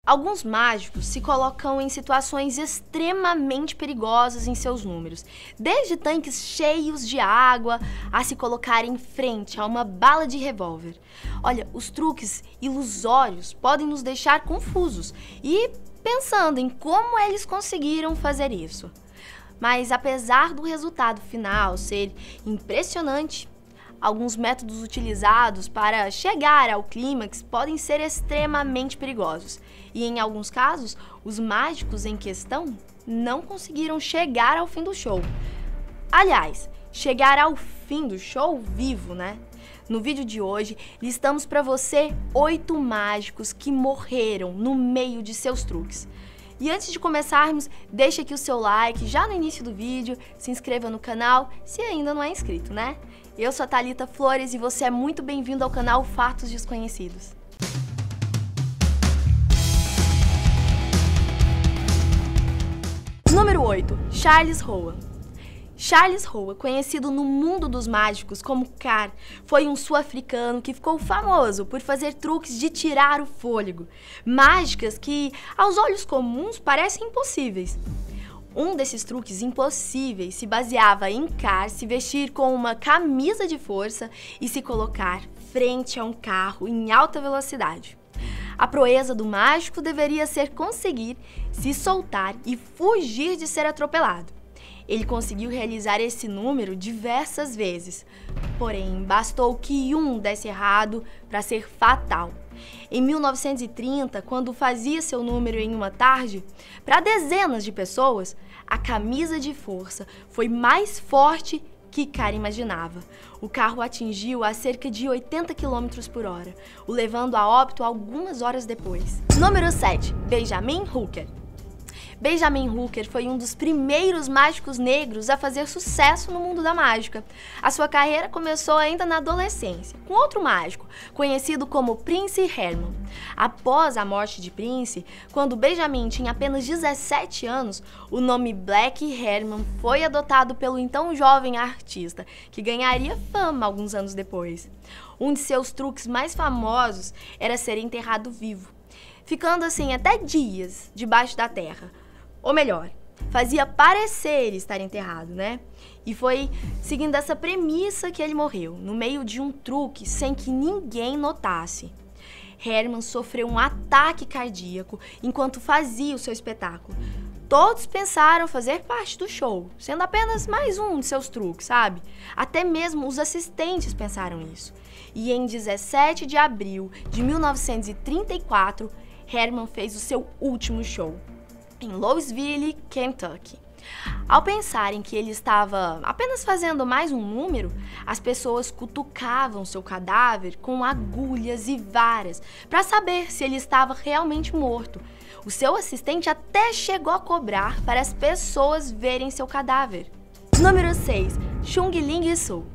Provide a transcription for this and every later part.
Alguns mágicos se colocam em situações extremamente perigosas em seus números, desde tanques cheios de água a se colocar em frente a uma bala de revólver. Olha, os truques ilusórios podem nos deixar confusos e pensando em como eles conseguiram fazer isso. Mas apesar do resultado final ser impressionante, alguns métodos utilizados para chegar ao clímax podem ser extremamente perigosos. E em alguns casos, os mágicos em questão não conseguiram chegar ao fim do show. Aliás, chegar ao fim do show vivo, né? No vídeo de hoje, listamos para você 8 mágicos que morreram no meio de seus truques. E antes de começarmos, deixa aqui o seu like já no início do vídeo, se inscreva no canal se ainda não é inscrito, né? Eu sou a Thalita Flores e você é muito bem-vindo ao canal Fatos Desconhecidos. Número 8. Charles Rowan. Charles Rowan, conhecido no mundo dos mágicos como Car, foi um sul-africano que ficou famoso por fazer truques de tirar o fôlego, mágicas que, aos olhos comuns, parecem impossíveis. Um desses truques impossíveis se baseava em Car se vestir com uma camisa de força e se colocar frente a um carro em alta velocidade. A proeza do mágico deveria ser conseguir se soltar e fugir de ser atropelado. Ele conseguiu realizar esse número diversas vezes, porém bastou que um desse errado para ser fatal. Em 1930, quando fazia seu número em uma tarde, para dezenas de pessoas, a camisa de força foi mais forte que Car imaginava. O carro atingiu a cerca de 80 km por hora, o levando a óbito algumas horas depois. Número 7. Benjamin Hooker. Benjamin Hooker foi um dos primeiros mágicos negros a fazer sucesso no mundo da mágica. A sua carreira começou ainda na adolescência, com outro mágico, conhecido como Prince Herman. Após a morte de Prince, quando Benjamin tinha apenas 17 anos, o nome Black Herman foi adotado pelo então jovem artista, que ganharia fama alguns anos depois. Um de seus truques mais famosos era ser enterrado vivo, ficando assim até dias debaixo da terra. Ou melhor, fazia parecer estar enterrado, né? E foi seguindo essa premissa que ele morreu, no meio de um truque sem que ninguém notasse. Herman sofreu um ataque cardíaco enquanto fazia o seu espetáculo. Todos pensaram fazer parte do show, sendo apenas mais um de seus truques, sabe? Até mesmo os assistentes pensaram isso. E em 17 de abril de 1934, Herman fez o seu último show, em Louisville, Kentucky. Ao pensarem que ele estava apenas fazendo mais um número, as pessoas cutucavam seu cadáver com agulhas e varas para saber se ele estava realmente morto. O seu assistente até chegou a cobrar para as pessoas verem seu cadáver. Número 6. Chung Ling Soo.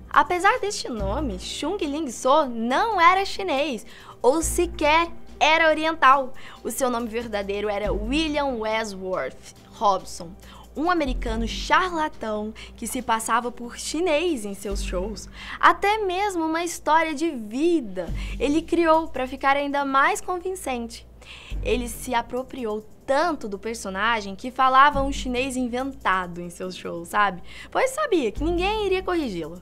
Apesar deste nome, Chung Ling Soo não era chinês, ou sequer era oriental. O seu nome verdadeiro era William Westworth Robson, um americano charlatão que se passava por chinês em seus shows. Até mesmo uma história de vida ele criou para ficar ainda mais convincente. Ele se apropriou tanto do personagem que falava um chinês inventado em seus shows, sabe? Pois sabia que ninguém iria corrigi-lo.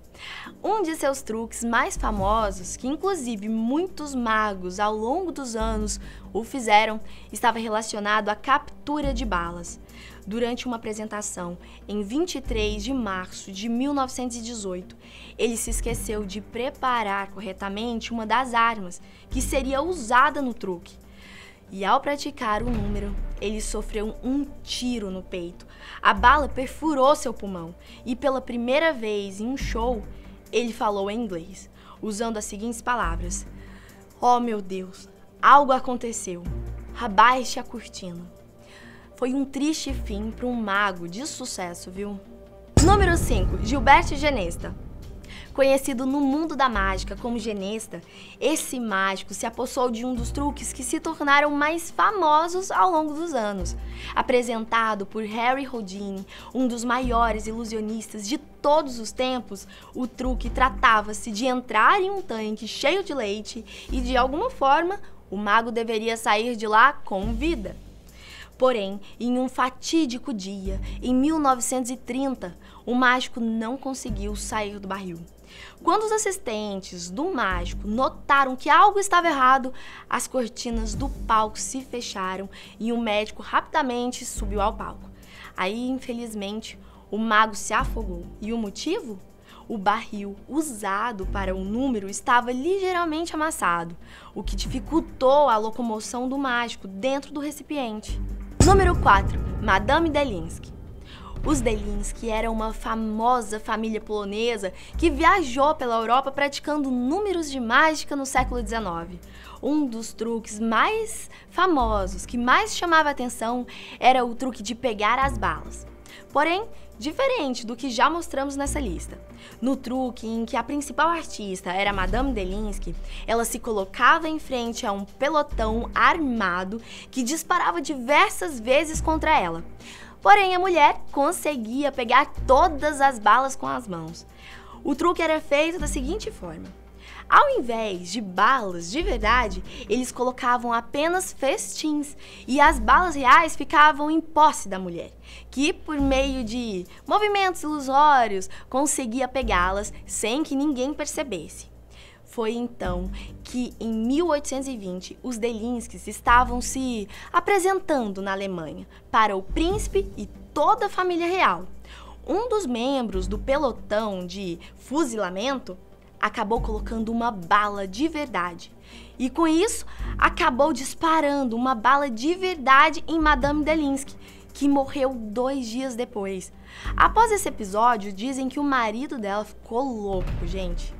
Um de seus truques mais famosos, que inclusive muitos magos ao longo dos anos o fizeram, estava relacionado à captura de balas. Durante uma apresentação em 23 de março de 1918, ele se esqueceu de preparar corretamente uma das armas que seria usada no truque. E ao praticar o número, ele sofreu um tiro no peito. A bala perfurou seu pulmão e pela primeira vez em um show, ele falou em inglês, usando as seguintes palavras: "Oh meu Deus, algo aconteceu. Abaixe a cortina." Foi um triste fim para um mago de sucesso, viu? Número 5. Gilbert Genesta. Conhecido no mundo da mágica como Genesta, esse mágico se apossou de um dos truques que se tornaram mais famosos ao longo dos anos. Apresentado por Harry Houdini, um dos maiores ilusionistas de todos os tempos, o truque tratava-se de entrar em um tanque cheio de leite e, de alguma forma, o mago deveria sair de lá com vida. Porém, em um fatídico dia, em 1930, o mágico não conseguiu sair do barril. Quando os assistentes do mágico notaram que algo estava errado, as cortinas do palco se fecharam e o médico rapidamente subiu ao palco. Aí, infelizmente, o mago se afogou. E o motivo? O barril usado para o número estava ligeiramente amassado, o que dificultou a locomoção do mágico dentro do recipiente. Número 4. Madame Delinsky. Os Delinsky eram uma famosa família polonesa que viajou pela Europa praticando números de mágica no século XIX. Um dos truques mais famosos, que mais chamava a atenção, era o truque de pegar as balas. Porém, diferente do que já mostramos nessa lista. No truque em que a principal artista era Madame Delinsky, ela se colocava em frente a um pelotão armado que disparava diversas vezes contra ela. Porém, a mulher conseguia pegar todas as balas com as mãos. O truque era feito da seguinte forma: ao invés de balas de verdade, eles colocavam apenas festins e as balas reais ficavam em posse da mulher, que por meio de movimentos ilusórios conseguia pegá-las sem que ninguém percebesse. Foi então que, em 1820, os Delinskys estavam se apresentando na Alemanha para o príncipe e toda a família real. Um dos membros do pelotão de fuzilamento acabou colocando uma bala de verdade. E com isso, acabou disparando uma bala de verdade em Madame Delinsky, que morreu 2 dias depois. Após esse episódio, dizem que o marido dela ficou louco, gente.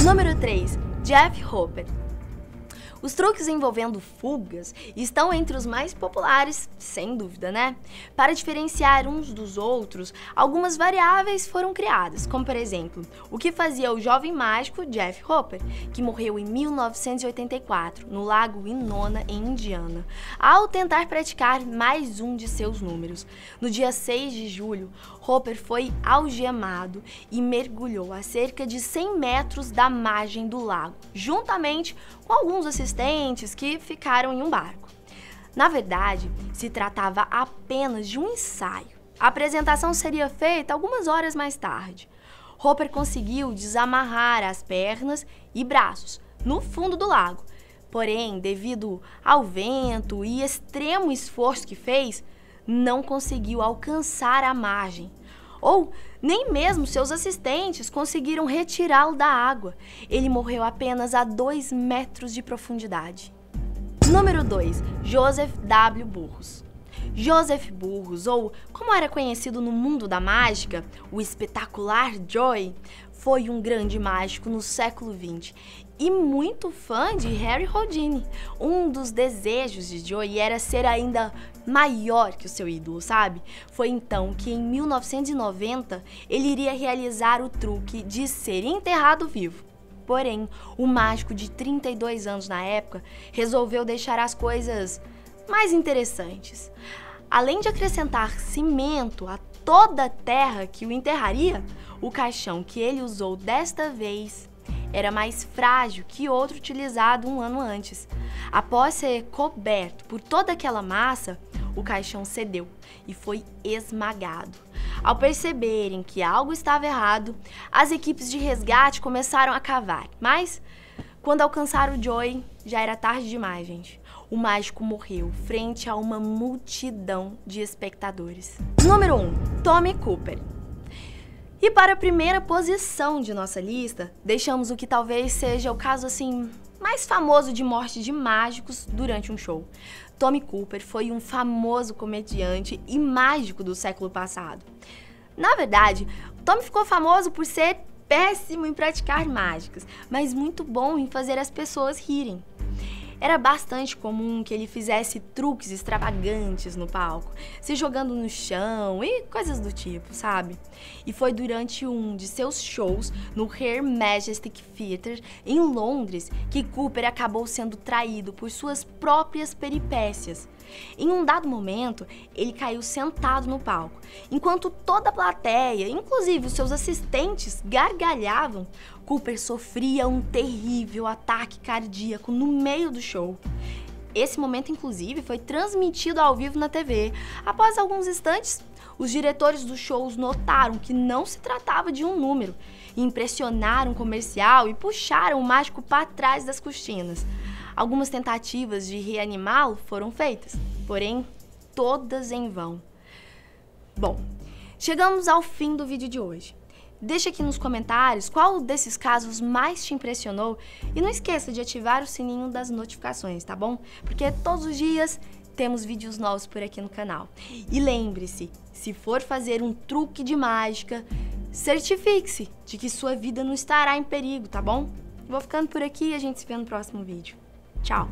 Número 3. Jeff Hopper. Os truques envolvendo fugas estão entre os mais populares, sem dúvida, né? Para diferenciar uns dos outros, algumas variáveis foram criadas, como por exemplo, o que fazia o jovem mágico Jeff Hopper, que morreu em 1984, no lago Winona, em Indiana, ao tentar praticar mais um de seus números. No dia 6 de julho, Hopper foi algemado e mergulhou a cerca de 100 metros da margem do lago, juntamente com alguns assistentes que ficaram em um barco. Na verdade, se tratava apenas de um ensaio. A apresentação seria feita algumas horas mais tarde. Hopper conseguiu desamarrar as pernas e braços no fundo do lago. Porém, devido ao vento e extremo esforço que fez, não conseguiu alcançar a margem. Ou nem mesmo seus assistentes conseguiram retirá-lo da água. Ele morreu apenas a 2 metros de profundidade. Número 2. Joseph W. Burroughs. Joseph Burroughs, ou como era conhecido no mundo da mágica, o espetacular Joey, foi um grande mágico no século XX e muito fã de Harry Houdini. Um dos desejos de Joey era ser ainda maior que o seu ídolo, sabe? Foi então que em 1990 ele iria realizar o truque de ser enterrado vivo. Porém, o mágico de 32 anos na época resolveu deixar as coisas mais interessantes. Além de acrescentar cimento a toda a terra que o enterraria, o caixão que ele usou desta vez era mais frágil que outro utilizado um ano antes. Após ser coberto por toda aquela massa, o caixão cedeu e foi esmagado. Ao perceberem que algo estava errado, as equipes de resgate começaram a cavar, mas quando alcançaram o Joey, já era tarde demais, gente. O mágico morreu frente a uma multidão de espectadores. Número 1. Tommy Cooper. E para a primeira posição de nossa lista, deixamos o que talvez seja o caso mais famoso de morte de mágicos durante um show. Tommy Cooper foi um famoso comediante e mágico do século passado. Na verdade, Tommy ficou famoso por ser péssimo em praticar mágicas, mas muito bom em fazer as pessoas rirem. Era bastante comum que ele fizesse truques extravagantes no palco, se jogando no chão e coisas do tipo, sabe? E foi durante um de seus shows no Her Majestic Theatre, em Londres, que Cooper acabou sendo traído por suas próprias peripécias. Em um dado momento, ele caiu sentado no palco. Enquanto toda a plateia, inclusive os seus assistentes, gargalhavam, Cooper sofria um terrível ataque cardíaco no meio do show. Esse momento, inclusive, foi transmitido ao vivo na TV. Após alguns instantes, os diretores dos shows notaram que não se tratava de um número, impressionaram o comercial e puxaram o mágico para trás das cortinas. Algumas tentativas de reanimá-lo foram feitas, porém, todas em vão. Bom, chegamos ao fim do vídeo de hoje. Deixa aqui nos comentários qual desses casos mais te impressionou e não esqueça de ativar o sininho das notificações, tá bom? Porque todos os dias temos vídeos novos por aqui no canal. E lembre-se, se for fazer um truque de mágica, certifique-se de que sua vida não estará em perigo, tá bom? Vou ficando por aqui e a gente se vê no próximo vídeo. Tchau!